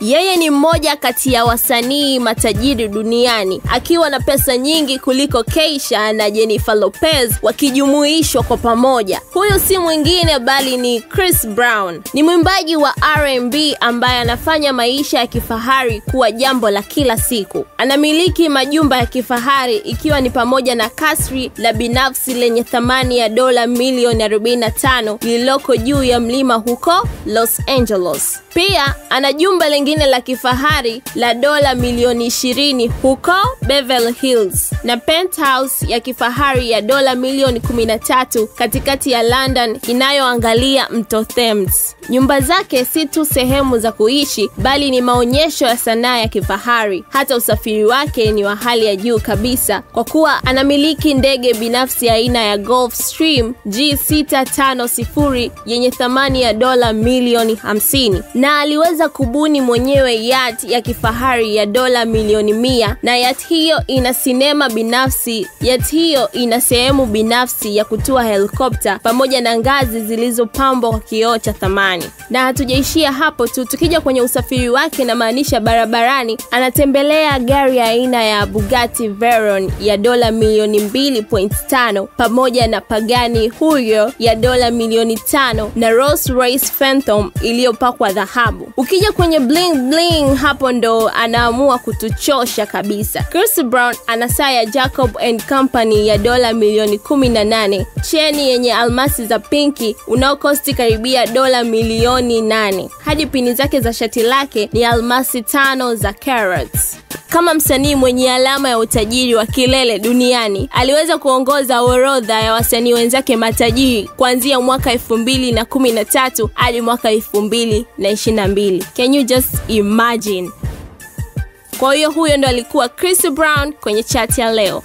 Yeye ni mmoja kati ya wasanii matajiri duniani, akiwa na pesa nyingi kuliko Keisha na Jennifer Lopez wakijumuishwa kwa pamoja. Huyu si mwingine bali ni Chris Brown. Ni mwimbaji wa R&B ambaye anafanya maisha ya kifahari kuwa jambo la kila siku. Anamiliki majumba ya kifahari ikiwa ni pamoja na kasri la binafsi lenye thamani ya dola milioni 45 lililoko juu ya mlima huko Los Angeles. Pia ana jumba lingine la kifahari la dola milioni 20 huko Beverly Hills na penthouse ya kifahari ya dola milioni 13 katikati ya London inayoangalia mto Thames. Nyumba zake si tu sehemu za kuishi bali ni maonyesho ya sanaa ya kifahari. Hata usafiri wake ni wa hali ya juu kabisa kwa kuwa anamiliki ndege binafsi aina ya Gulfstream G650 yenye thamani ya dola milioni 50 na aliweza kubuni mwenyewe yacht ya kifahari ya dola milioni 100 na yacht hiyo ina sinema binafsi. Yacht hiyo ina sehemu binafsi ya kutua helikopta pamoja na ngazi zilizopambwa kwa kioo cha thamani. Na hatujaishia hapo tu, tukija kwenye usafiri wake na maanisha barabarani, anatembelea gari aina ya Bugatti Veyron ya dola milioni 2.5 pamoja na Pagani Huayra ya dola milioni 5 na Rolls Royce Phantom iliyopakwa dhahabu. Ukija kwenye bling bling, hapo ndo anaamua kutuchosha kabisa. Chris Brown ana saa ya Jacob & Company ya dola milioni 18, cheni yenye almasi za pinki unaokosti karibia dola milioni 8. Hadi pini zake za shati lake ni almasi 5 za carats. Kama msanii mwenye alama ya utajiri wa kilele duniani, aliweza kuongoza orodha ya wasanii wenzake matajiri kuanzia mwaka 2013 hadi mwaka 2022. Can you just imagine? Kwa hiyo huyo ndo alikuwa Chris Brown kwenye chat ya leo.